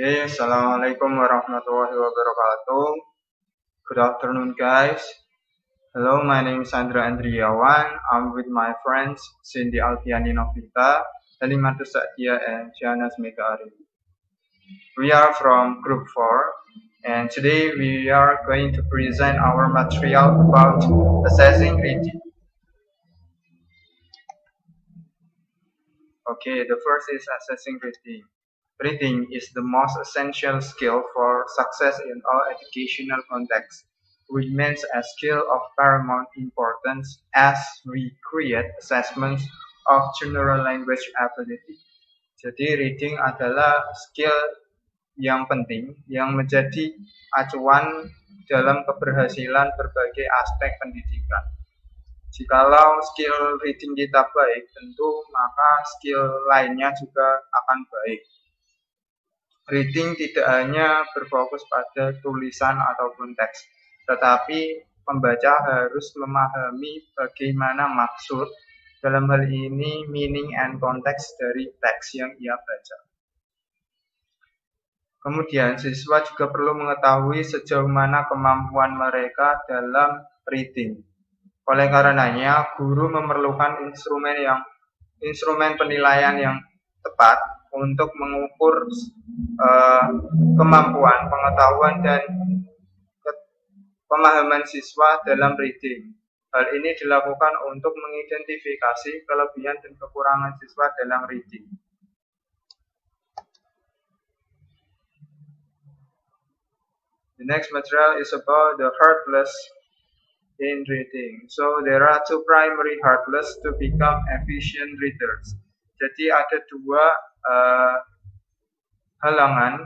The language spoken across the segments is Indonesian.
Okay, Assalamualaikum warahmatullahi wabarakatuh. Good afternoon, guys. Hello, my name is Andra Andriawan. I'm with my friends Cindy Alfiani Novita, Halimatu Satya, and Janas Megari. We are from Group 4, and today we are going to present our material about assessing reading. Okay, the first is assessing reading. Reading is the most essential skill for success in all educational contexts. Remains a skill of paramount importance as we create assessments of general language ability. Jadi reading adalah skill yang penting yang menjadi acuan dalam keberhasilan berbagai aspek pendidikan. Jikalau skill reading kita baik, tentu maka skill lainnya juga akan baik. Reading tidak hanya berfokus pada tulisan ataupun teks, tetapi pembaca harus memahami bagaimana maksud, dalam hal ini meaning and context dari teks yang ia baca. Kemudian siswa juga perlu mengetahui sejauh mana kemampuan mereka dalam reading. Oleh karenanya, guru memerlukan instrumen penilaian yang tepat untuk mengukur kemampuan, pengetahuan, dan pemahaman siswa dalam reading. Hal ini dilakukan untuk mengidentifikasi kelebihan dan kekurangan siswa dalam reading. The next material is about the hurdles in reading. So there are two primary hurdles to become efficient readers. Jadi ada dua halangan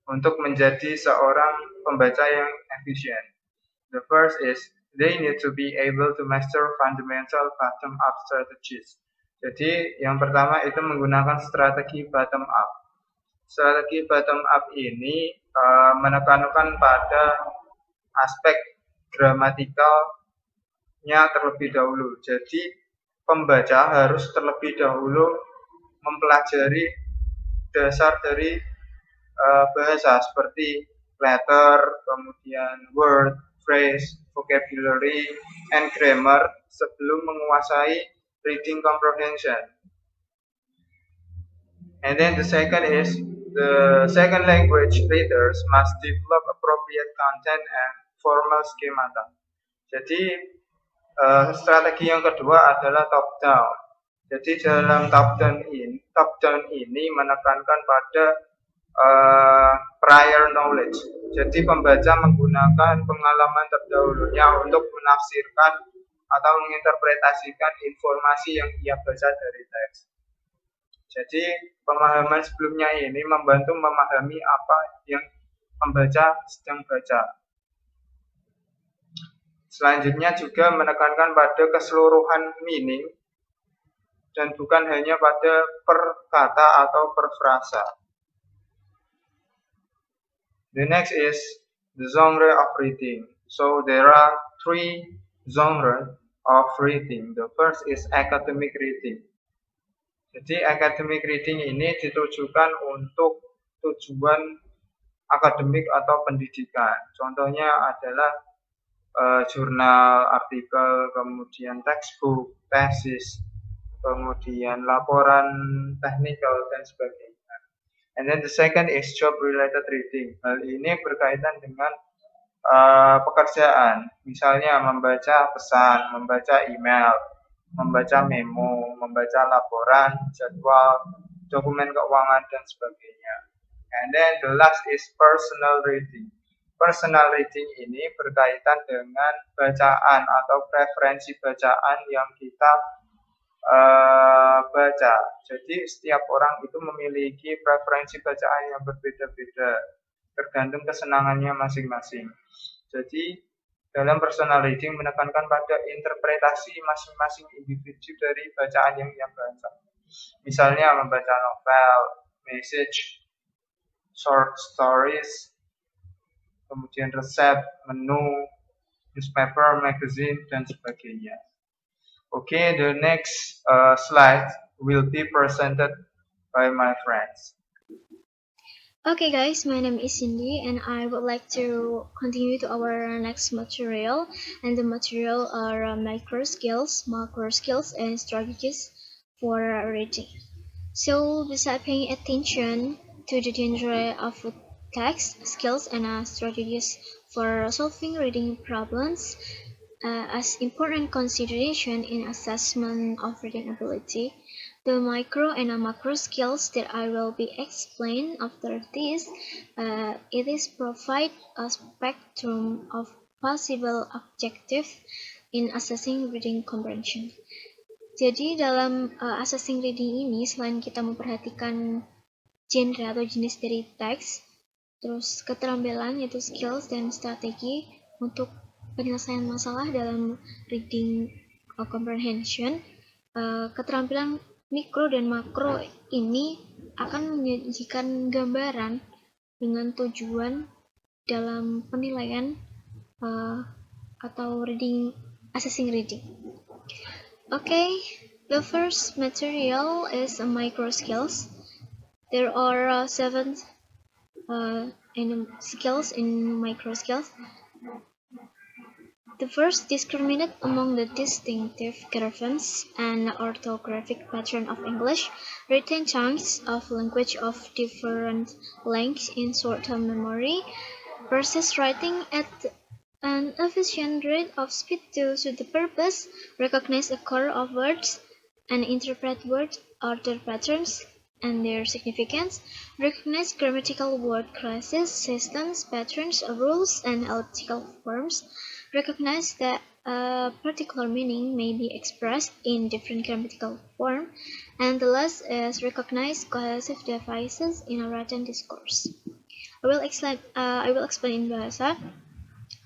untuk menjadi seorang pembaca yang efisien. The first is they need to be able to master fundamental bottom-up strategies. Jadi yang pertama itu menggunakan strategi bottom-up. Strategi bottom-up ini menekankan pada aspek gramatikalnya terlebih dahulu. Jadi pembaca harus terlebih dahulu mempelajari dasar dari bahasa seperti letter, kemudian word, phrase, vocabulary, and grammar sebelum menguasai reading comprehension. And then the second is the second language readers must develop appropriate content and formal schemata. Jadi strategi yang kedua adalah top down. Jadi dalam top down ini menekankan pada prior knowledge. Jadi pembaca menggunakan pengalaman terdahulunya untuk menafsirkan atau menginterpretasikan informasi yang ia baca dari teks. Jadi pemahaman sebelumnya ini membantu memahami apa yang pembaca sedang baca. Selanjutnya juga menekankan pada keseluruhan meaning dan bukan hanya pada per kata atau per frasa. The next is the genre of reading. So there are three genres of reading. The first is academic reading. Jadi academic reading ini ditujukan untuk tujuan akademik atau pendidikan. Contohnya adalah jurnal, artikel, kemudian textbook, tesis, kemudian laporan technical dan sebagainya. And then the second is job related reading. Hal ini berkaitan dengan pekerjaan, misalnya membaca pesan, membaca email, membaca memo, membaca laporan, jadwal, dokumen keuangan, dan sebagainya. And then the last is personal reading. Personal reading ini berkaitan dengan bacaan atau preferensi bacaan yang kita baca. Jadi setiap orang itu memiliki preferensi bacaan yang berbeda-beda, tergantung kesenangannya masing-masing. Jadi dalam personal reading menekankan pada interpretasi masing-masing individu dari bacaan yang ia baca. Misalnya membaca novel, message, short stories, kemudian resep, menu, newspaper, magazine, dan sebagainya. Okay, the next slide will be presented by my friends. Okay guys, my name is Cindy and I would like to continue to our next material, and the material are micro skills, macro skills and strategies for reading. So besides paying attention to the genre of text, skills and strategies for solving reading problems, as important consideration in assessment of reading ability, the micro and macro skills that I will be explained after this, it is provide a spectrum of possible objectives in assessing reading comprehension. Jadi dalam assessing reading ini, selain kita memperhatikan genre atau jenis dari teks, terus keterampilan yaitu skills dan strategi untuk penyelesaian masalah dalam reading comprehension. Keterampilan mikro dan makro ini akan menyajikan gambaran dengan tujuan dalam penilaian atau assessing reading. Okay, the first material is micro skills. There are 7 skills in micro skills. The first, discriminate among the distinctive graphemes and orthographic pattern of English, retain chunks of language of different lengths in short-term memory, persist writing at an efficient rate of speed to suit the purpose, recognize a core of words, and interpret word order patterns and their significance, recognize grammatical word classes, systems, patterns, rules, and elliptical forms, recognize that a particular meaning may be expressed in different grammatical form, and the last is recognize cohesive devices in a written discourse. I will explain in bahasa.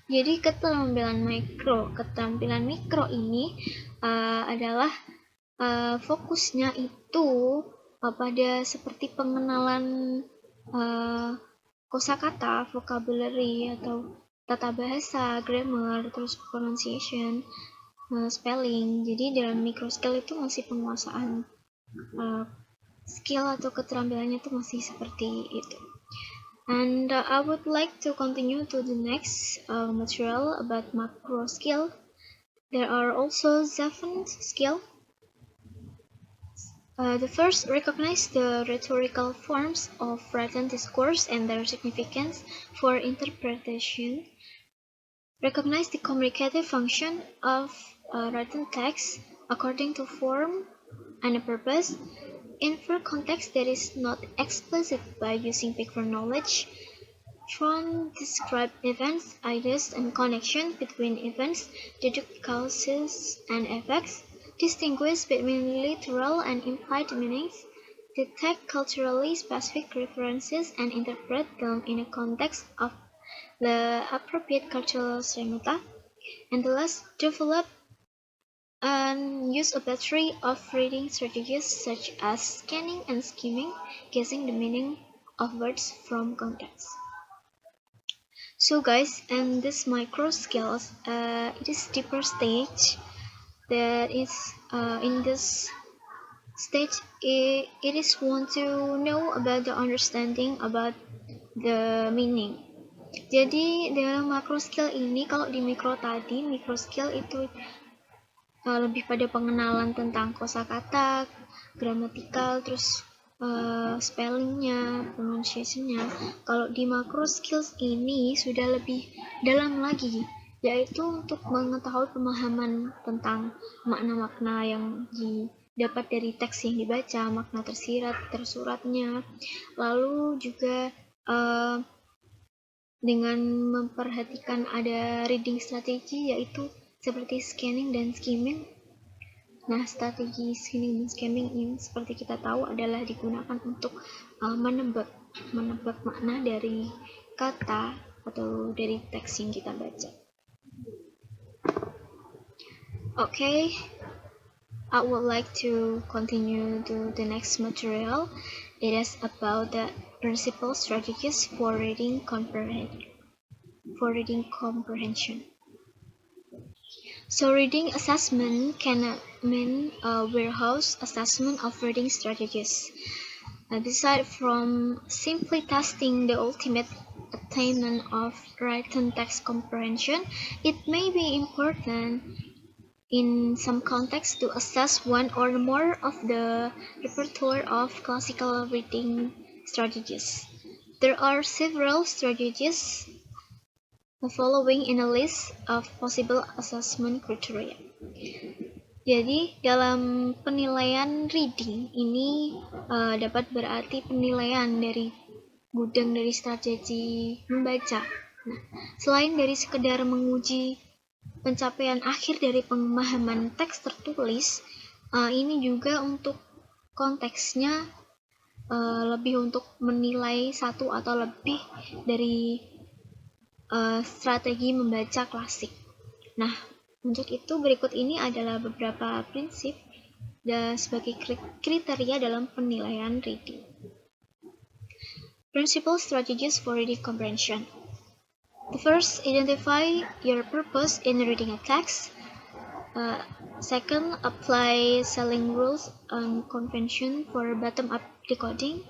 Jadi keterampilan mikro ini adalah fokusnya itu pada seperti pengenalan kosakata, vocabulary atau tata bahasa, grammar, terus pronunciation, spelling. Jadi dalam micro skill itu masih penguasaan skill atau keterampilannya itu masih seperti itu. And I would like to continue to the next material about macro skill. There are also 7 skills. The first, recognize the rhetorical forms of written discourse and their significance for interpretation. Recognize the communicative function of written text according to form and purpose. Infer context that is not explicit by using picture knowledge. Describe events, ideas, and connection between events, deduct causes and effects, distinguish between literal and implied meanings, detect culturally specific references and interpret them in a context of the appropriate cultural schemata, and the last, develop and use a battery of reading strategies such as scanning and skimming, guessing the meaning of words from context. So guys, and this micro skills, it is deeper stage that is in this stage it is want to know about the understanding about the meaning. Jadi dalam macro skill ini, kalau di micro skill itu lebih pada pengenalan tentang kosakata, gramatikal, terus spellingnya, pronunciationnya. Kalau di macro skills ini sudah lebih dalam lagi, yaitu untuk mengetahui pemahaman tentang makna-makna yang didapat dari teks yang dibaca, makna tersuratnya, lalu juga dengan memperhatikan ada reading strategi, yaitu seperti scanning dan skimming. Nah, strategi scanning dan skimming ini seperti kita tahu adalah digunakan untuk menebak makna dari kata atau dari teks yang kita baca. Okay, I would like to continue to the next material. It is about the principal strategies for reading comprehension. So reading assessment can mean a warehouse assessment of reading strategies. Aside from simply testing the ultimate attainment of written text comprehension, it may be important in some contexts to assess one or more of the repertoire of classical reading strategies. There are several strategies following in a list of possible assessment criteria. Jadi, dalam penilaian reading ini dapat berarti penilaian dari gudang dari strategi membaca. Nah, selain dari sekedar menguji pencapaian akhir dari pemahaman teks tertulis, ini juga untuk konteksnya lebih untuk menilai satu atau lebih dari strategi membaca klasik. Nah, untuk itu berikut ini adalah beberapa prinsip dan sebagai kriteria dalam penilaian reading. Principal strategies for reading comprehension. The first, identify your purpose in reading a text. Second, apply selling rules and convention for bottom-up decoding.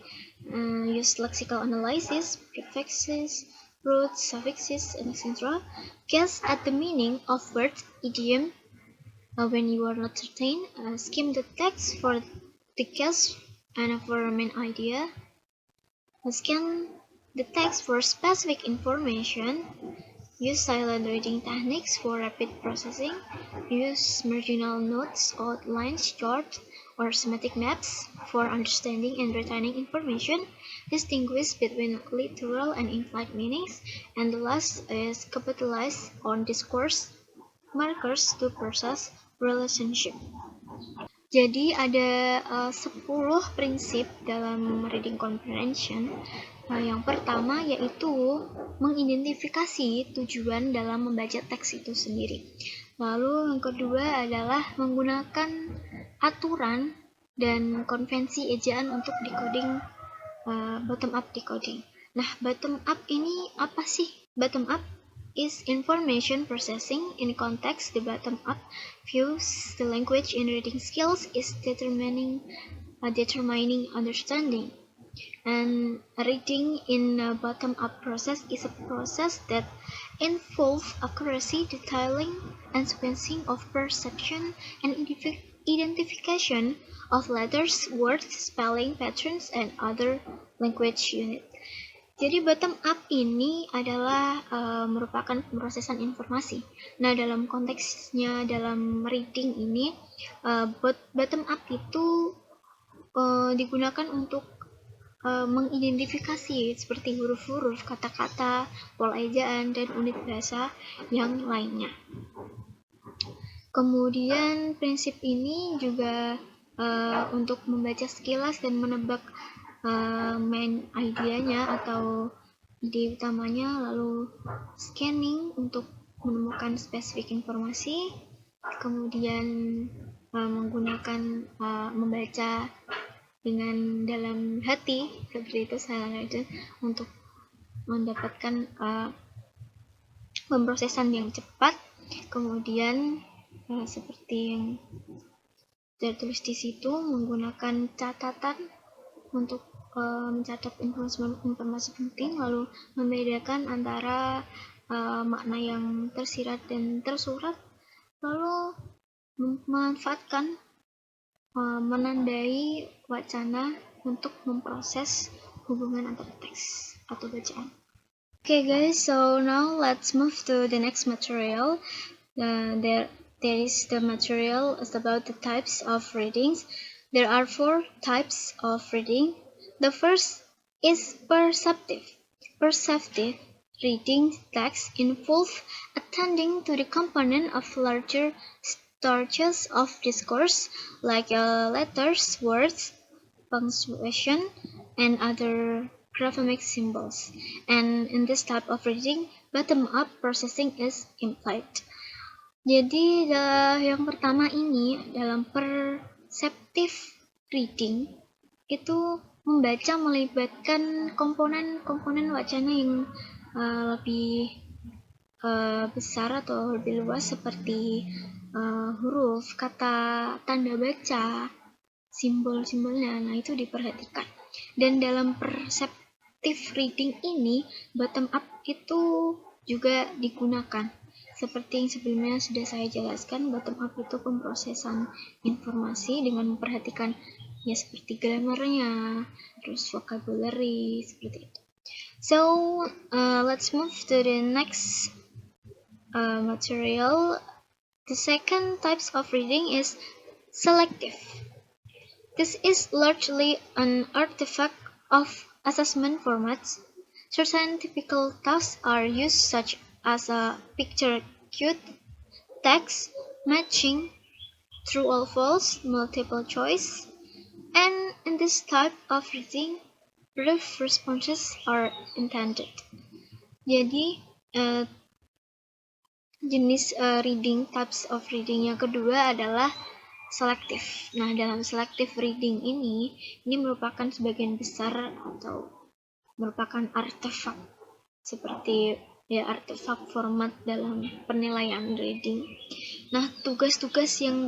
Use lexical analysis, prefixes, roots, suffixes, etc. Guess at the meaning of words, idiom. When you are not certain, skim the text for the guess and for a main idea. Scan the text for specific information. Use silent reading techniques for rapid processing. Use marginal notes, outlines, charts, or semantic maps for understanding and retaining information. Distinguish between literal and implied meanings. And the last is capitalize on discourse markers to process relationship. Jadi ada 10 prinsip dalam reading comprehension. Yang pertama yaitu mengidentifikasi tujuan dalam membaca teks itu sendiri. Lalu yang kedua adalah menggunakan aturan dan konvensi ejaan untuk decoding, bottom up decoding. Nah, bottom up ini apa sih? Bottom up is information processing in context. The bottom-up views the language in reading skills is determining understanding. And reading in a bottom-up process is a process that involves accuracy, detailing, and sequencing of perception and identification of letters, words, spelling patterns, and other language units. Jadi bottom up ini adalah merupakan pemrosesan informasi. Nah, dalam konteksnya dalam reading ini, bottom up itu digunakan untuk mengidentifikasi seperti huruf-huruf, kata-kata, pola ejaan, dan unit bahasa yang lainnya. Kemudian prinsip ini juga untuk membaca sekilas dan menebak main idenya atau ide utamanya, lalu scanning untuk menemukan spesifik informasi, kemudian menggunakan membaca dengan dalam hati seperti itu untuk mendapatkan pemrosesan yang cepat. Kemudian seperti yang tertulis di situ, menggunakan catatan untuk mencatat informasi penting, lalu membedakan antara makna yang tersirat dan tersurat, lalu memanfaatkan menandai wacana untuk memproses hubungan antar teks atau bacaan. Okay guys, so now let's move to the next material. There is the material is about the types of readings. There are 4 types of reading. The first is perceptive. Perceptive reading text involves attending to the component of larger structures of discourse, like letters, words, punctuation, and other graphic symbols. And in this type of reading, bottom-up processing is implied. Jadi yang pertama ini dalam perceptive reading itu membaca melibatkan komponen wacana yang lebih besar atau lebih luas seperti huruf, kata, tanda baca, simbol-simbolnya. Nah, itu diperhatikan. Dan dalam perceptive reading ini, bottom up itu juga digunakan. Seperti yang sebelumnya sudah saya jelaskan, bottom up itu pemrosesan informasi dengan memperhatikan ya seperti grammarnya, terus vocabulary, seperti itu. So, let's move to the next material. The second types of reading is selective. This is largely an artifact of assessment formats. Certain typical tasks are used such as a picture cue, text, matching, true or false, multiple choice, and in this type of reading, brief responses are intended. Jadi, jenis reading, types of reading yang kedua adalah selektif. Nah, dalam selective reading ini merupakan sebagian besar atau merupakan artefak seperti ya artefak format dalam penilaian reading. Nah, tugas-tugas yang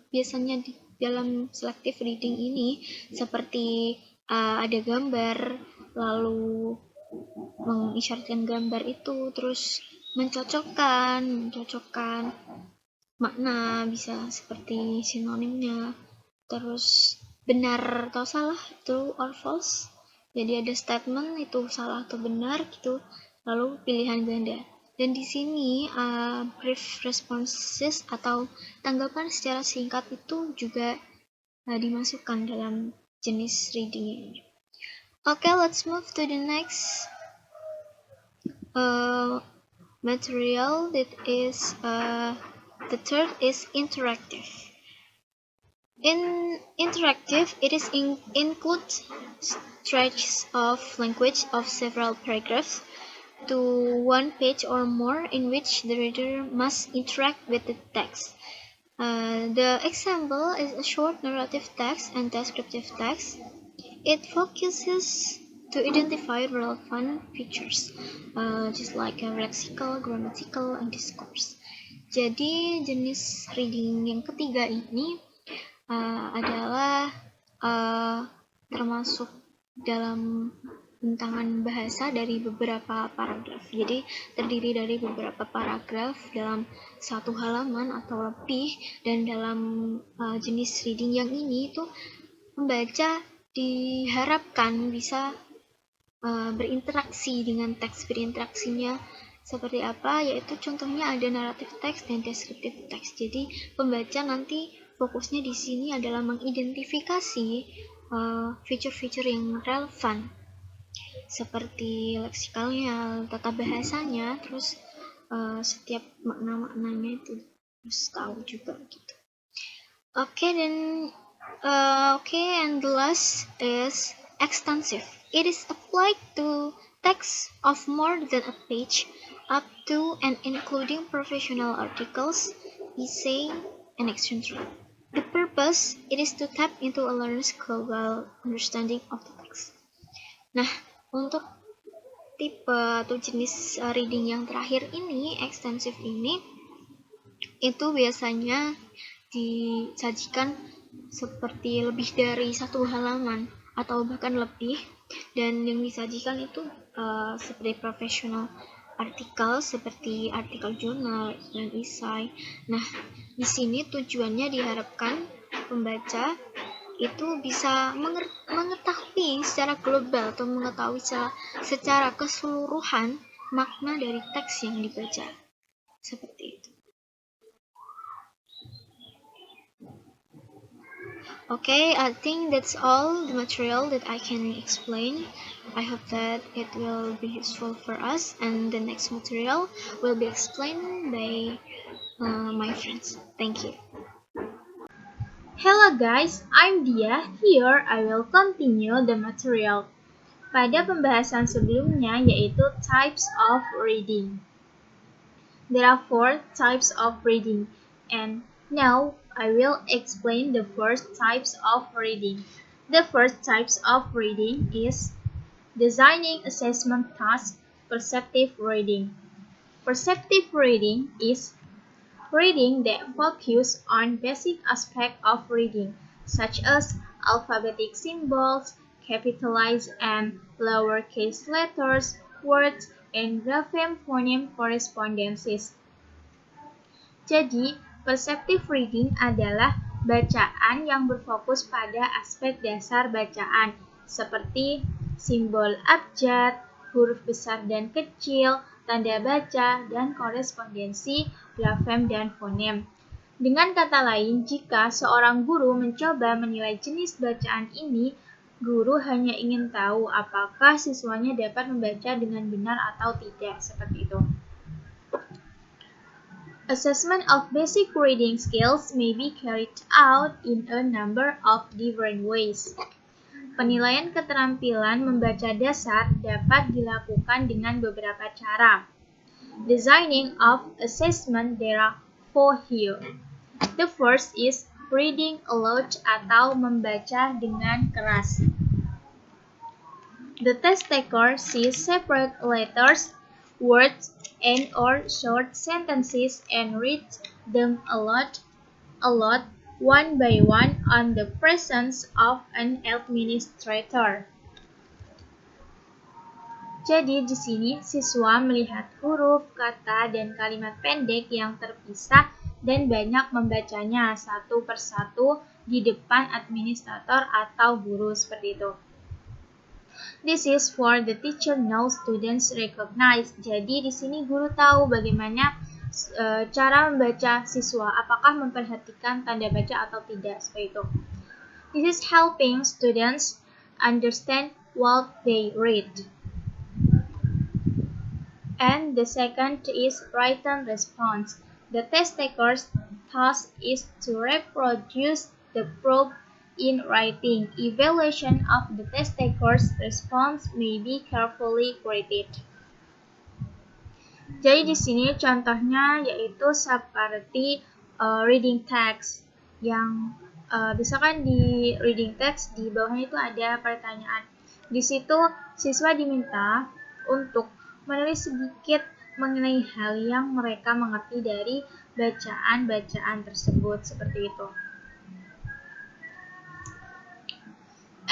biasanya di dalam selective reading ini seperti ada gambar, lalu mengisyaratkan gambar itu, terus mencocokkan makna, bisa seperti sinonimnya, terus benar atau salah, true or false. Jadi ada statement itu salah atau benar gitu, lalu pilihan ganda. Dan di sini brief responses atau tanggapan secara singkat itu juga dimasukkan dalam jenis reading ini. Okay, let's move to the next material. That is the third is interactive. In interactive, it is includes stretches of language of several paragraphs to one page or more in which the reader must interact with the text. The example is a short narrative text and descriptive text. It focuses to identify relevant features, just like lexical, grammatical, and discourse. Jadi jenis reading yang ketiga ini adalah termasuk dalam bentangan bahasa dari beberapa paragraf. Jadi terdiri dari beberapa paragraf dalam satu halaman atau lebih, dan dalam jenis reading yang ini itu pembaca diharapkan bisa berinteraksi dengan teks. Berinteraksinya seperti apa? Yaitu contohnya ada narrative text dan descriptive text. Jadi pembaca nanti fokusnya di sini adalah mengidentifikasi feature-feature yang relevan seperti leksikalnya, tata bahasanya, terus setiap makna-maknanya itu harus tahu juga gitu. And the last is extensive. It is applied to text of more than a page, up to and including professional articles, essay, and etc. The purpose, it is to tap into a learner's global understanding of the text. Nah, untuk tipe atau jenis reading yang terakhir ini, extensive ini, itu biasanya disajikan seperti lebih dari satu halaman atau bahkan lebih, dan yang disajikan itu seperti professional artikel seperti artikel jurnal dan esai. Nah, di sini tujuannya diharapkan pembaca itu bisa mengetahui secara global atau mengetahui secara keseluruhan makna dari teks yang dibaca. Seperti itu. Okay, I think that's all the material that I can explain. I hope that it will be useful for us, and the next material will be explained by my friends. Thank you. Hello guys, I'm Dia. Here I will continue the material. Pada pembahasan sebelumnya yaitu types of reading. There are 4 types of reading, and now I will explain the first types of reading. The first types of reading is designing assessment task, perceptive reading. Perceptive reading is reading that focus on basic aspects of reading, such as alphabetic symbols, capitalized and lowercase letters, words, and grapheme-phoneme correspondences. Jadi, perceptive reading adalah bacaan yang berfokus pada aspek dasar bacaan, seperti simbol abjad, huruf besar dan kecil, tanda baca, dan korespondensi grafem dan fonem. Dengan kata lain, jika seorang guru mencoba menilai jenis bacaan ini, guru hanya ingin tahu apakah siswanya dapat membaca dengan benar atau tidak, seperti itu. Assessment of basic reading skills may be carried out in a number of different ways. Penilaian keterampilan membaca dasar dapat dilakukan dengan beberapa cara. Designing of assessment there are four here. The first is reading aloud atau membaca dengan keras. The test taker sees separate letters, words, and or short sentences and reads them aloud one by one on the presence of an administrator. Jadi di sini siswa melihat huruf, kata, dan kalimat pendek yang terpisah dan banyak membacanya satu persatu di depan administrator atau guru seperti itu. This is for the teacher knows students recognize. Jadi di sini guru tahu bagaimana cara membaca siswa, apakah memperhatikan tanda baca atau tidak, seperti itu. This is helping students understand what they read. And the second is written response. The test taker's task is to reproduce the proof in writing. Evaluation of the test taker's response may be carefully graded. Jadi di sini contohnya yaitu seperti reading text yang misalkan di reading text di bawahnya itu ada pertanyaan. Di situ siswa diminta untuk menulis sedikit mengenai hal yang mereka mengerti dari bacaan-bacaan tersebut seperti itu.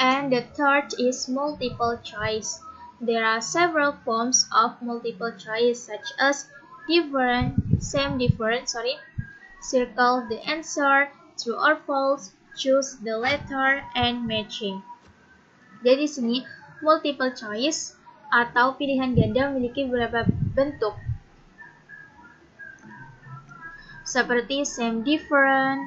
And the third is multiple choice. There are several forms of multiple choice such as circle the answer, true or false, choose the letter, and matching. Jadi di sini multiple choice atau pilihan ganda memiliki beberapa bentuk. Seperti same different,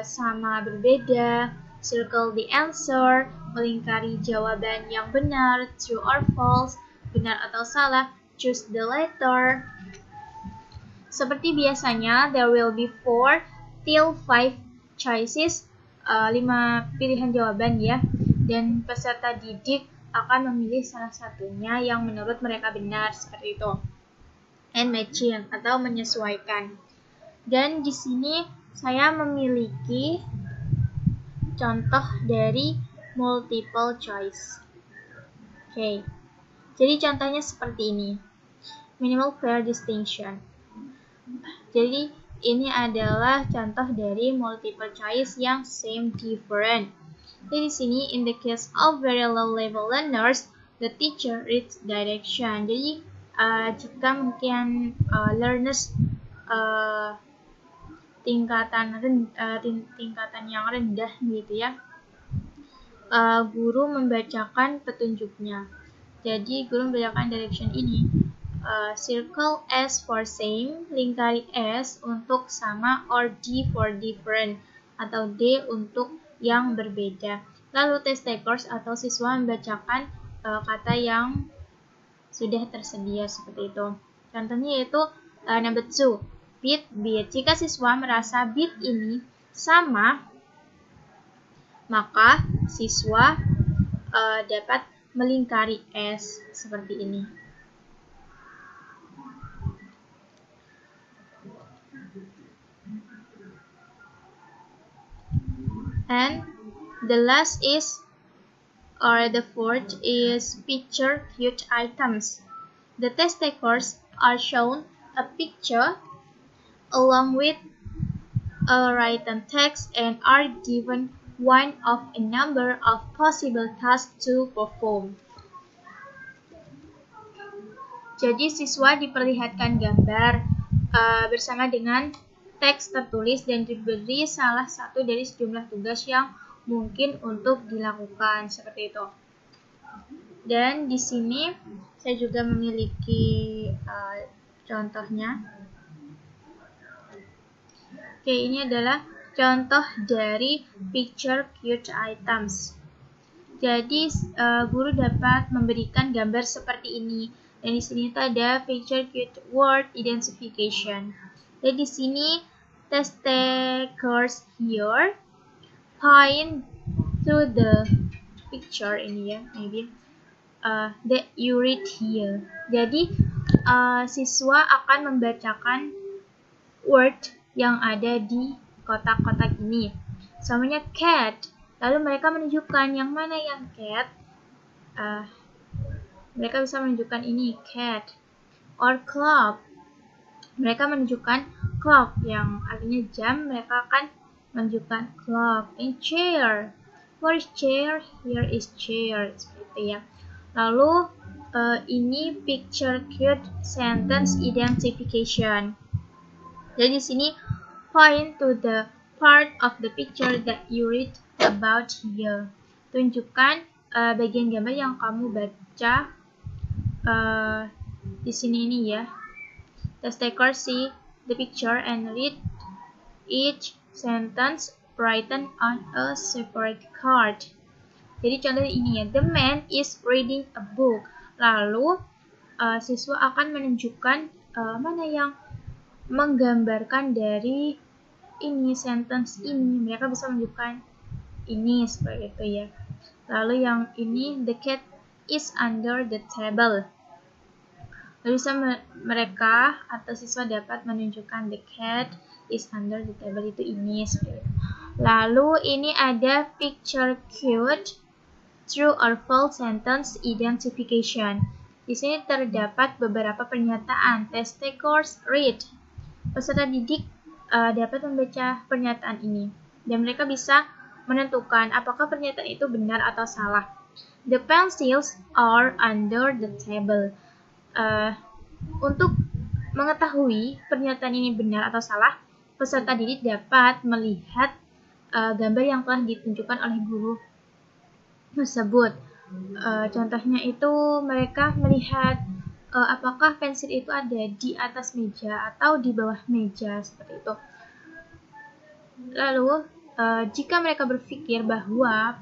sama berbeda, circle the answer, melingkari jawaban yang benar, true or false, benar atau salah, choose the letter. Seperti biasanya, there will be 4 till 5 choices, 5 pilihan jawaban ya, dan peserta didik akan memilih salah satunya yang menurut mereka benar, seperti itu. And matching atau menyesuaikan. Dan di sini saya memiliki contoh dari multiple choice. Oke. Jadi contohnya seperti ini. Minimal clear distinction. Jadi ini adalah contoh dari multiple choice yang same different. Jadi di sini in the case of very low level learners, the teacher reads direction. Jadi jika mungkin learners tingkatan yang rendah gitu ya, guru membacakan petunjuknya. Jadi guru membacakan direction ini, circle S for same, lingkari S untuk sama, or D for different, atau D untuk yang berbeda. Lalu test takers atau siswa membacakan kata yang sudah tersedia seperti itu. Contohnya yaitu number 2, bit. Jika siswa merasa bit ini sama, maka siswa dapat melingkari S seperti ini. And the last is, or the fourth is picture cute items. The test takers are shown a picture along with a written text and are given one of a number of possible tasks to perform. Jadi siswa diperlihatkan gambar bersama dengan teks tertulis dan diberi salah satu dari sejumlah tugas yang mungkin untuk dilakukan seperti itu. Dan di sini saya juga memiliki contohnya. Oke, ini adalah contoh dari picture cute items. Jadi guru dapat memberikan gambar seperti ini. Dan di sini itu ada picture cute word identification. Dan di sini test takers here point to the picture ini ya, maybe that you read here. Jadi siswa akan membacakan word yang ada di kotak-kotak ini. Samanya cat. Lalu mereka menunjukkan yang mana yang cat. Mereka bisa menunjukkan ini cat. Or clock. Mereka menunjukkan clock yang artinya jam. Mereka akan menunjukkan clock. And chair. Where is chair? Here is chair. Seperti ya. Lalu ini picture cute sentence identification. Jadi di sini point to the part of the picture that you read about here. Tunjukkan bagian gambar yang kamu baca di sini ini ya. Test taker see the picture and read each sentence written on a separate card. Jadi contoh ini ya, the man is reading a book. Lalu siswa akan menunjukkan mana yang menggambarkan dari ini sentence ini. Mereka bisa menunjukkan ini seperti itu ya. Lalu yang ini the cat is under the table. Lalu bisa mereka atau siswa dapat menunjukkan the cat is under the table itu ini seperti itu. Lalu ini ada picture cute true or false sentence identification. Di sini terdapat beberapa pernyataan. Test takers read. Peserta didik dapat membaca pernyataan ini dan mereka bisa menentukan apakah pernyataan itu benar atau salah. The pencils are under the table. Untuk mengetahui pernyataan ini benar atau salah, peserta didik dapat melihat gambar yang telah ditunjukkan oleh guru tersebut. Contohnya itu mereka melihat apakah pensil itu ada di atas meja atau di bawah meja seperti itu. Lalu jika mereka berpikir bahwa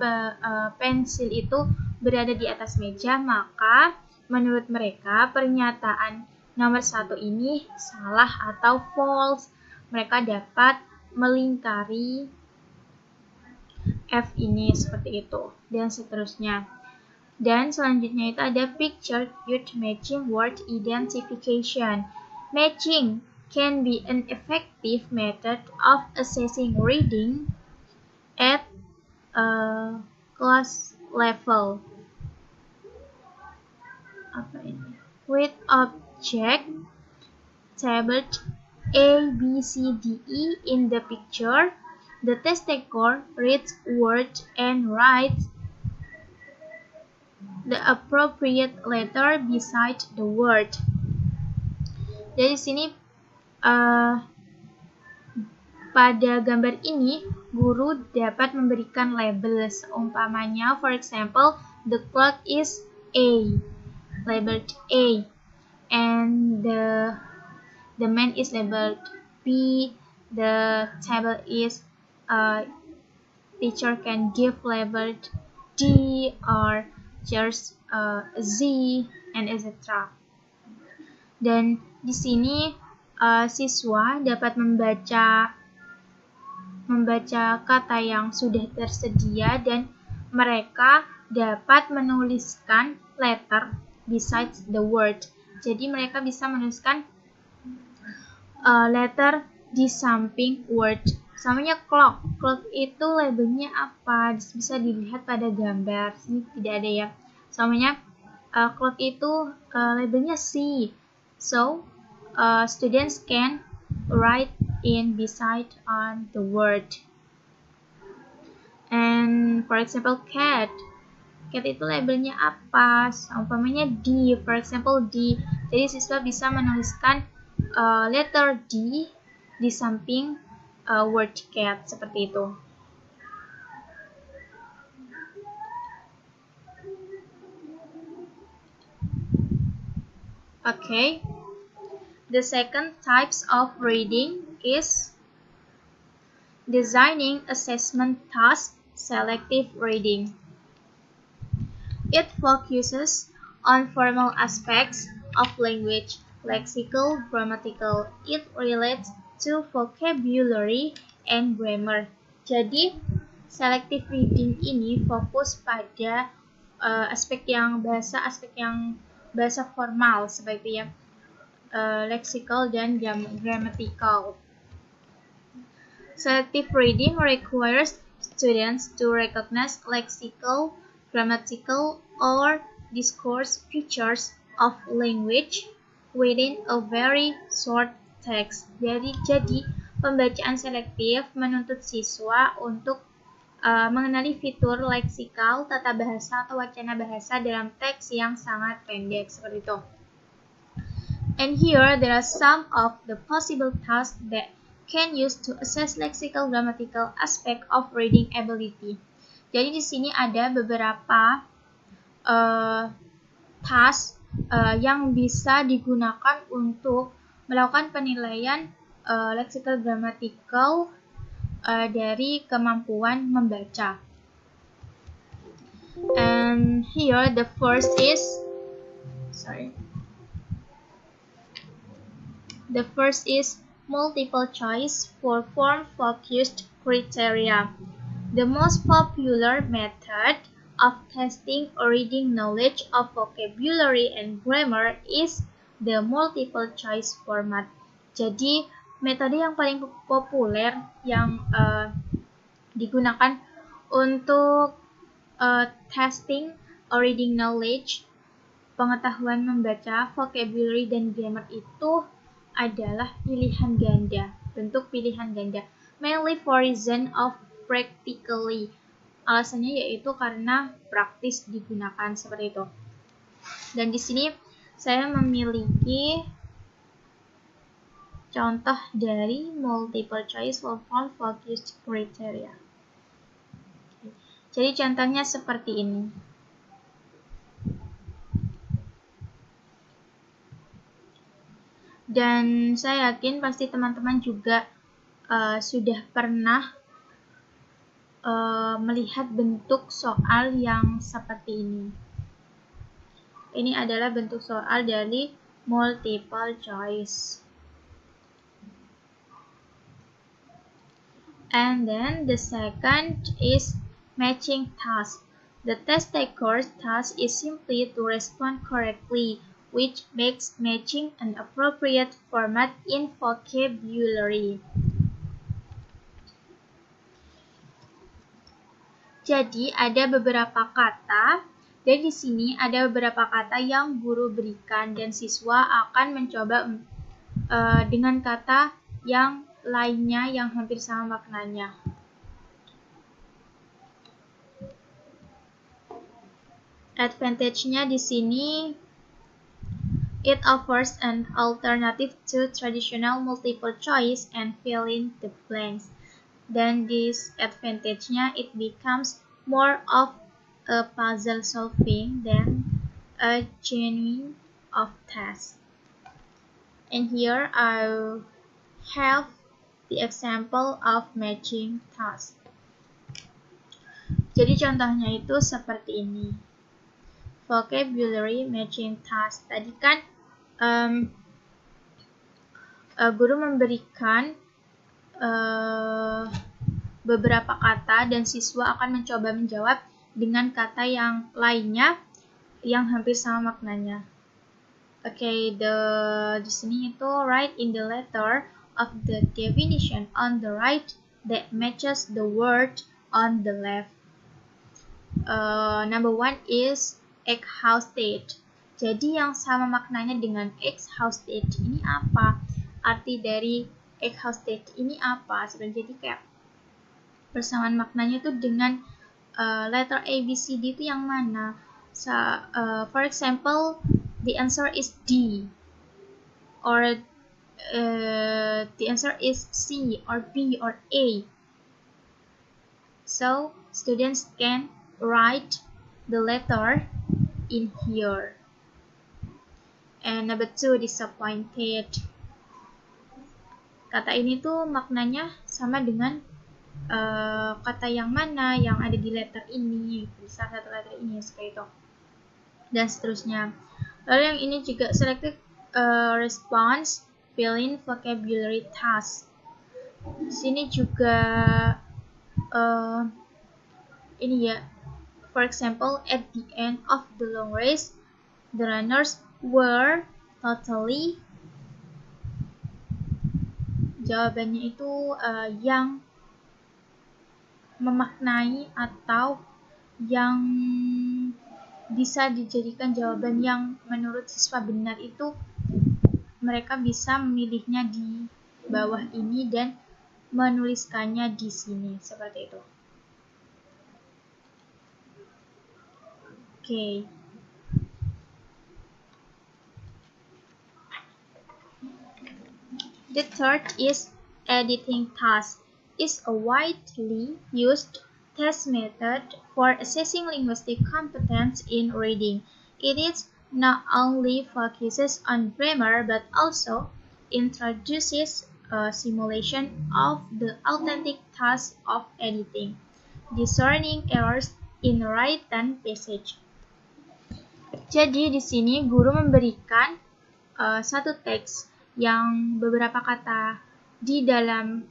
pensil itu berada di atas meja, maka menurut mereka pernyataan nomor 1 ini salah atau false. Mereka dapat melingkari F ini seperti itu dan seterusnya. Dan selanjutnya itu ada picture cute matching word identification. Matching can be an effective method of assessing reading at class level. Apa ini? With object tablet A, B, C, D, E in the picture, the test taker reads word and writes the appropriate letter beside the word. Jadi sini pada gambar ini guru dapat memberikan label seumpamanya, for example, the clock is A, labeled A, and the man is labeled B, the table is teacher can give labeled D or chairs Z and etc. Dan di sini siswa dapat membaca kata yang sudah tersedia dan mereka dapat menuliskan letter besides the word. Jadi mereka bisa menuliskan letter di samping word. Samanya clock. Clock itu labelnya apa? Bisa dilihat pada gambar. Sini tidak ada ya. Samanya clock itu labelnya C. So students can write in beside on the word. And for example, cat. Cat itu labelnya apa? Umpamanya D, for example D. Jadi siswa bisa menuliskan letter D di samping word cat seperti itu. Okay. The second types of reading is designing assessment task, selective reading. It focuses on formal aspects of language, lexical, grammatical. It relates to vocabulary and grammar. Jadi, selective reading ini fokus pada aspek yang bahasa formal seperti yang lexical dan grammatical. Selective reading requires students to recognize lexical, grammatical, or discourse features of language within a very short text. Jadi pembacaan selektif menuntut siswa untuk mengenali fitur leksikal, tata bahasa atau wacana bahasa dalam teks yang sangat pendek seperti itu. And here there are some of the possible tasks that can use to assess lexical grammatical aspect of reading ability. Jadi di sini ada beberapa task yang bisa digunakan untuk melakukan penilaian lexical grammatical dari kemampuan membaca. And here the first is multiple choice for form-focused criteria. The most popular method of testing reading knowledge of vocabulary and grammar is the multiple choice format. Jadi, metode yang paling populer yang digunakan untuk testing reading knowledge, pengetahuan membaca, vocabulary, dan grammar itu adalah pilihan ganda, bentuk pilihan ganda, mainly for reason of practically. Alasannya yaitu karena praktis digunakan seperti itu. Dan di sini saya memiliki contoh dari multiple choice for form focused criteria. Jadi contohnya seperti ini. Dan saya yakin pasti teman-teman juga sudah pernah melihat bentuk soal yang seperti ini. Ini adalah bentuk soal dari multiple choice. And then the second is matching task. The test taker's task is simply to respond correctly, which makes matching an appropriate format in vocabulary. Jadi ada beberapa kata, dan di sini ada beberapa kata yang guru berikan dan siswa akan mencoba dengan kata yang lainnya yang hampir sama maknanya. Advantage-nya di sini, it offers an alternative to traditional multiple choice and fill in the blanks. Then this advantage-nya, it becomes more of a puzzle solving than a genuine of task. And here I have the example of matching task. Jadi contohnya itu seperti ini. Vocabulary matching task. Tadi kan guru memberikan beberapa kata dan siswa akan mencoba menjawab dengan kata yang lainnya yang hampir sama maknanya. Okay, di sini itu write in the letter of the definition on the right that matches the word on the left. Number one is exhausted. Jadi yang sama maknanya dengan exhausted ini apa? Arti dari exhausted ini apa? Sebenarnya jadi kayak persamaan maknanya itu dengan letter A, B, C, D itu yang mana? For example, the answer is D, or the answer is C or B or A. So students can write the letter in here. And number 2, disappointed. Kata ini tuh maknanya sama dengan kata yang mana yang ada di letter ini, bisa satu letter ini seperti itu, dan seterusnya. Lalu yang ini juga selected response, fill in vocabulary task. Di sini juga ini ya, for example, at the end of the long race, the runners were totally. Jawabannya itu yang memaknai atau yang bisa dijadikan jawaban yang menurut siswa benar itu mereka bisa memilihnya di bawah ini dan menuliskannya di sini seperti itu. Oke. The third is editing task. Is a widely used test method for assessing linguistic competence in reading. It is not only focuses on grammar but also introduces a simulation of the authentic task of editing, discerning errors in written passage. Jadi di sini guru memberikan satu teks yang beberapa kata di dalamnya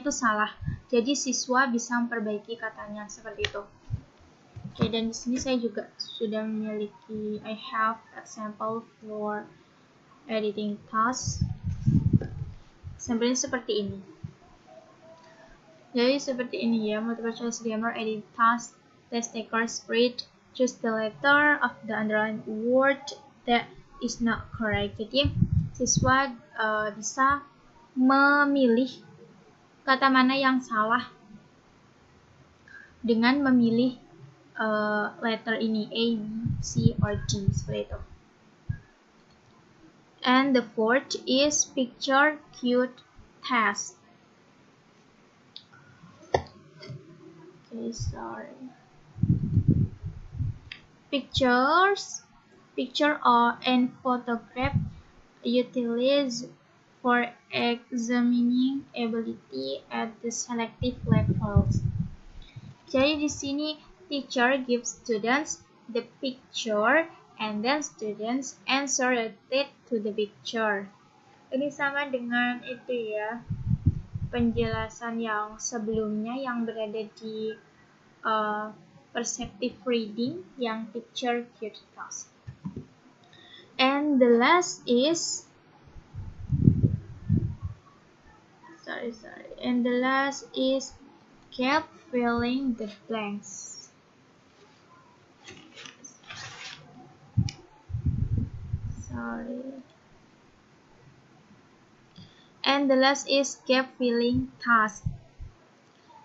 itu salah. Jadi siswa bisa memperbaiki katanya seperti itu. Oke, dan di sini saya juga sudah memiliki I have example for editing task. Sampelnya seperti ini. Jadi seperti ini ya, multiple choice grammar editing task. Test takers read, choose the letter of the underlined word that is not correct. Jadi siswa bisa memilih kata mana yang salah dengan memilih letter ini A, B, C, or D seperti itu. And the fourth is picture cue test. Okay, sorry. Picture or and photograph utilized for examining ability at the selective levels. Jadi di sini teacher gives students the picture and then students answer related to the picture. Ini sama dengan itu ya, penjelasan yang sebelumnya yang berada di perceptive reading yang picture cue task. And the last is and the last is keep filling the blanks. And the last is keep filling task.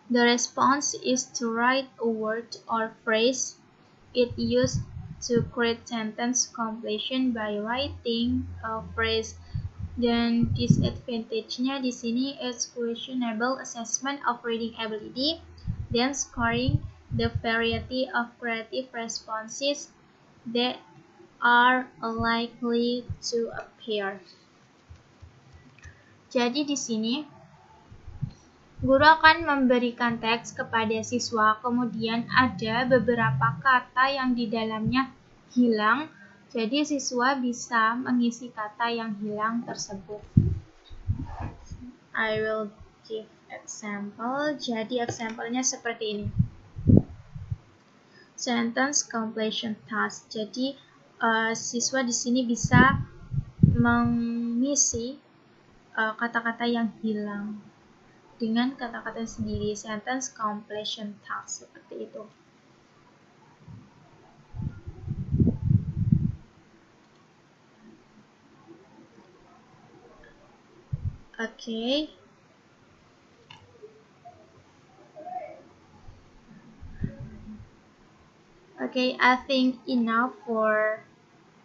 The response is to write a word or phrase. It used to create sentence completion by writing a phrase. Dan disadvantage-nya di sini is questionable assessment of reading ability, then scoring the variety of creative responses that are likely to appear. Jadi di sini guru akan memberikan teks kepada siswa, kemudian ada beberapa kata yang di dalamnya hilang. Jadi siswa bisa mengisi kata yang hilang tersebut. I will give example. Jadi example-nya seperti ini. Sentence completion task. Jadi siswa di sini bisa mengisi kata-kata yang hilang dengan kata-kata sendiri. Sentence completion task seperti itu. Oke. Okay, I think enough for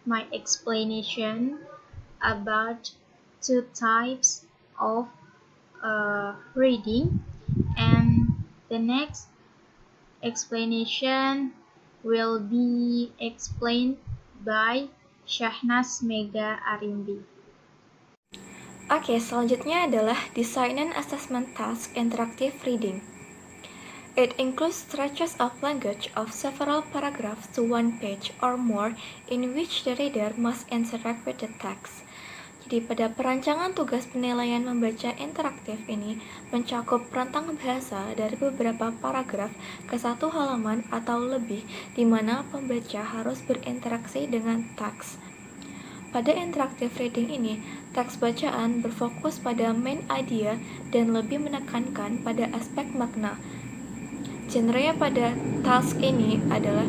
my explanation about two types of reading, and the next explanation will be explained by Syahnas Mega Arimbi. Oke, selanjutnya adalah Design and Assessment Task Interactive Reading. It includes stretches of language of several paragraphs to one page or more in which the reader must interact with the text. Jadi pada perancangan tugas penilaian membaca interaktif ini mencakup rentang bahasa dari beberapa paragraf ke satu halaman atau lebih di mana pembaca harus berinteraksi dengan teks. Pada interactive reading ini, teks bacaan berfokus pada main idea dan lebih menekankan pada aspek makna. Genre pada task ini adalah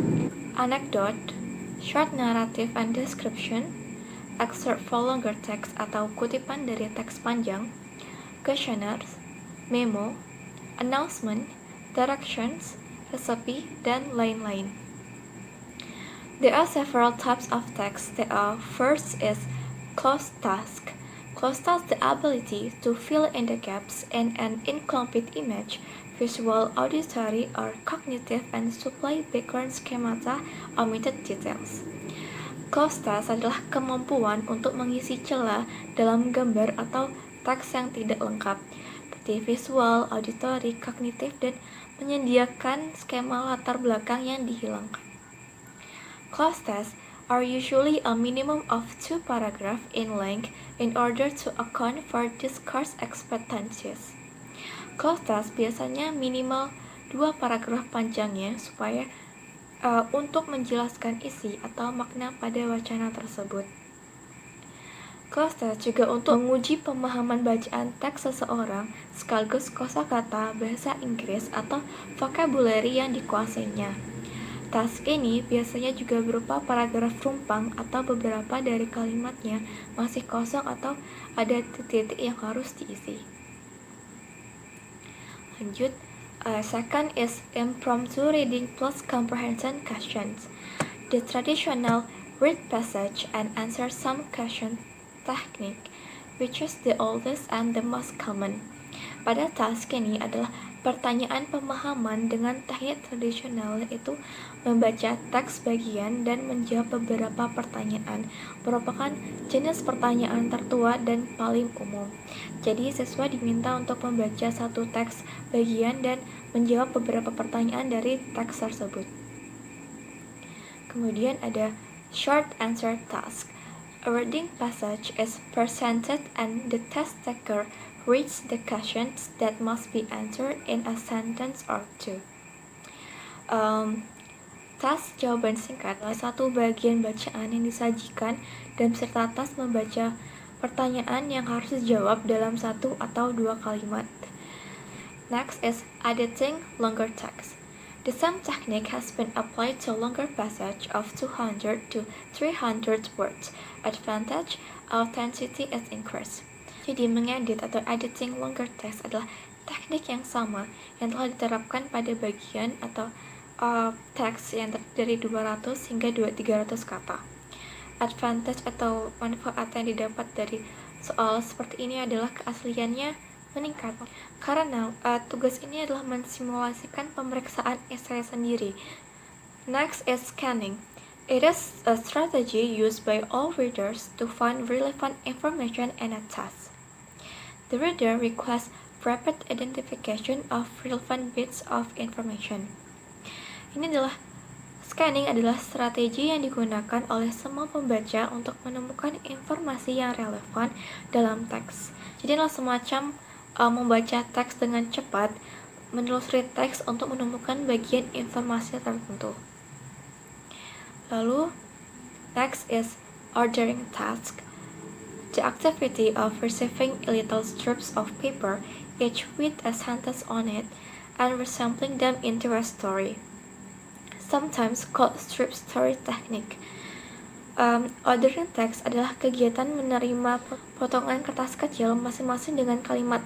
anecdote, short narrative and description, excerpt for longer text atau kutipan dari teks panjang, questionnaires, memo, announcement, directions, recipe, dan lain-lain. There are several types of text. First is closed task. Closed task the ability to fill in the gaps in an incomplete image, visual, auditory, or cognitive, and supply background schemata, omitted details. Closed task adalah kemampuan untuk mengisi celah dalam gambar atau teks yang tidak lengkap, seperti visual, auditory, kognitif, dan menyediakan skema latar belakang yang dihilangkan. Closed tasks are usually a minimum of 2 paragraphs in length in order to account for discourse expectancies. Closed tasks biasanya minimal 2 paragraf panjangnya supaya untuk menjelaskan isi atau makna pada wacana tersebut. Closed task juga untuk menguji pemahaman bacaan teks seseorang sekaligus kosakata bahasa Inggris atau vocabulary yang dikuasainya. Task ini biasanya juga berupa paragraf rumpang atau beberapa dari kalimatnya masih kosong atau ada titik-titik yang harus diisi. Lanjut. Second is impromptu reading plus comprehension questions. The traditional read passage and answer some question technique, which is the oldest and the most common. Pada task ini adalah pertanyaan pemahaman dengan teknik tradisional, yaitu membaca teks bagian dan menjawab beberapa pertanyaan, merupakan jenis pertanyaan tertua dan paling umum. Jadi siswa diminta untuk membaca satu teks bagian dan menjawab beberapa pertanyaan dari teks tersebut. Kemudian ada short answer task. A reading passage is presented and the test taker reads the questions that must be answered in a sentence or two. Task jawaban singkat adalah satu bagian bacaan yang disajikan dan peserta task membaca pertanyaan yang harus dijawab dalam satu atau dua kalimat. Next is editing longer text. The same technique has been applied to longer passage of 200 to 300 words. Advantage, authenticity is increased. Jadi mengedit atau editing longer text adalah teknik yang sama yang telah diterapkan pada bagian atau teks yang dari 200 hingga 300 kata. Advantage atau manfaat yang didapat dari soal seperti ini adalah keasliannya meningkat karena tugas ini adalah mensimulasikan pemeriksaan esai sendiri. Next is scanning. It is a strategy used by all readers to find relevant information in a text. The reader requests rapid identification of relevant bits of information. Scanning adalah strategi yang digunakan oleh semua pembaca untuk menemukan informasi yang relevan dalam teks. Jadi adalah semacam membaca teks dengan cepat, menelusuri teks untuk menemukan bagian informasi tertentu. Lalu, next is ordering task. The activity of receiving little strips of paper, each with a sentence on it, and resampling them into a story. Sometimes called strip story technique. Ordering text adalah kegiatan menerima potongan kertas kecil masing-masing dengan kalimat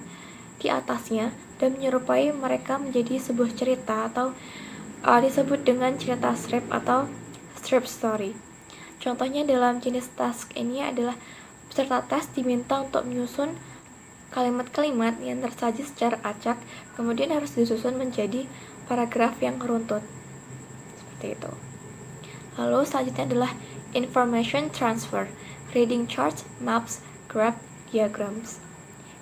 di atasnya dan menyerupai mereka menjadi sebuah cerita atau disebut dengan cerita strip atau strip story. Contohnya dalam jenis task ini adalah peserta tes diminta untuk menyusun kalimat-kalimat yang tersaji secara acak, kemudian harus disusun menjadi paragraf yang runtut. Seperti itu. Lalu selanjutnya adalah information transfer, reading charts, maps, graph, diagrams.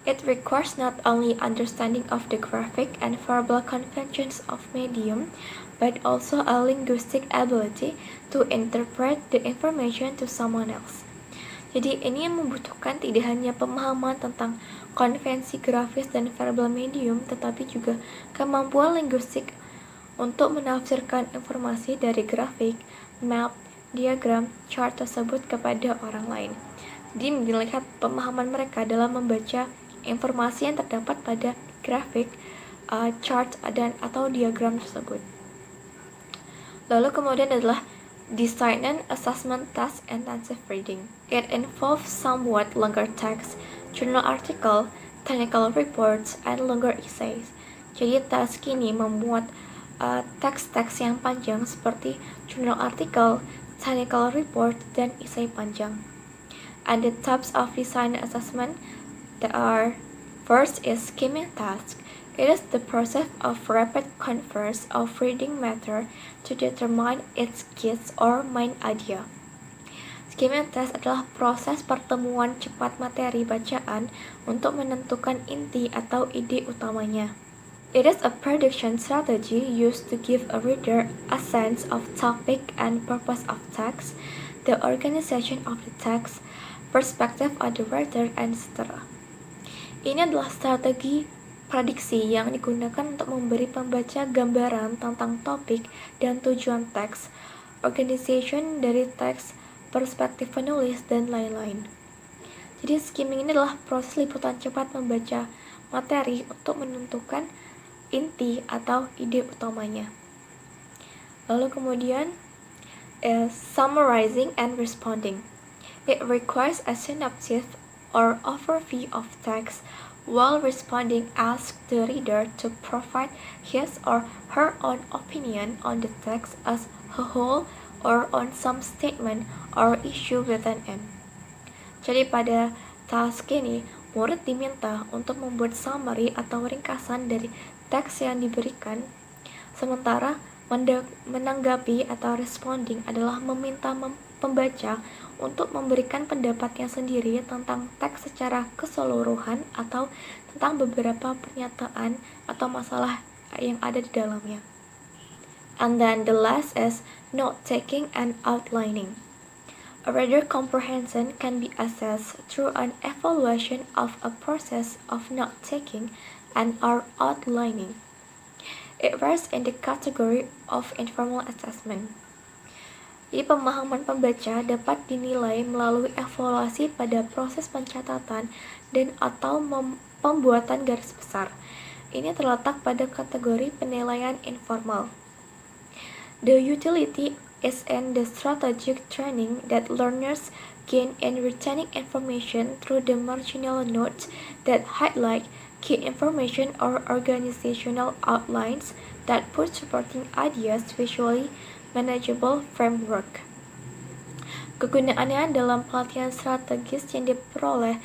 It requires not only understanding of the graphic and verbal conventions of medium, but also a linguistic ability to interpret the information to someone else. Jadi ini membutuhkan tidak hanya pemahaman tentang konvensi grafis dan verbal medium, tetapi juga kemampuan linguistik untuk menafsirkan informasi dari grafik, map, diagram, chart tersebut kepada orang lain. Jadi melihat pemahaman mereka dalam membaca informasi yang terdapat pada grafik, chart, dan atau diagram tersebut. Lalu kemudian adalah design and assessment task intensive reading. It involves somewhat longer text, journal article, technical reports, and longer essays. Jadi task ini memuat teks-teks yang panjang seperti journal article, technical report, dan esai panjang. And the types of design and assessment that are: first is skimming task. It is the process of rapid converse of reading matter to determine its gist or main idea. Skimming test adalah proses pertemuan cepat materi bacaan untuk menentukan inti atau ide utamanya. It is a prediction strategy used to give a reader a sense of topic and purpose of text, the organization of the text, perspective of the writer, etc. Ini adalah strategi prediksi yang digunakan untuk memberi pembaca gambaran tentang topik dan tujuan teks, organization dari teks, perspektif penulis, dan lain-lain. Jadi skimming ini adalah proses liputan cepat membaca materi untuk menentukan inti atau ide utamanya. Lalu kemudian summarizing and responding. It requires a synopsis or overview of text, while responding asks the reader to provide his or her own opinion on the text as a whole or on some statement or issue within it. Jadi pada task ini, murid diminta untuk membuat summary atau ringkasan dari teks yang diberikan, sementara menanggapi atau responding adalah meminta pembaca untuk memberikan pendapatnya sendiri tentang teks secara keseluruhan atau tentang beberapa pernyataan atau masalah yang ada di dalamnya. And then the last is note-taking and outlining. A reader comprehension can be assessed through an evaluation of a process of note-taking and or outlining. It rests in the category of informal assessment. Jadi pemahaman pembaca dapat dinilai melalui evaluasi pada proses pencatatan dan atau pembuatan garis besar. Ini terletak pada kategori penilaian informal. The utility is in the strategic training that learners gain in retaining information through the marginal notes that highlight key information or organizational outlines that put supporting ideas visually manageable framework. Kegunaannya dalam pelatihan strategis yang diperoleh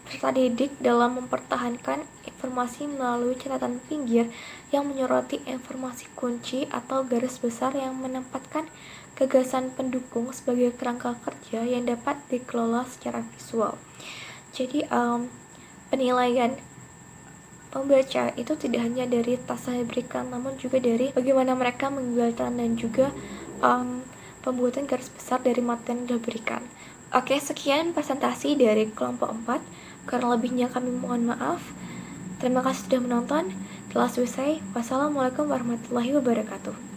peserta didik dalam mempertahankan informasi melalui catatan pinggir yang menyoroti informasi kunci atau garis besar yang menempatkan gagasan pendukung sebagai kerangka kerja yang dapat dikelola secara visual. Jadi penilaian pembaca itu tidak hanya dari tas yang diberikan, namun juga dari bagaimana mereka mengambil dan juga pembuatan garis besar dari materi yang diberikan. Oke, sekian presentasi dari kelompok 4. Kurang lebihnya kami mohon maaf. Terima kasih sudah menonton. Telah selesai. Wassalamualaikum warahmatullahi wabarakatuh.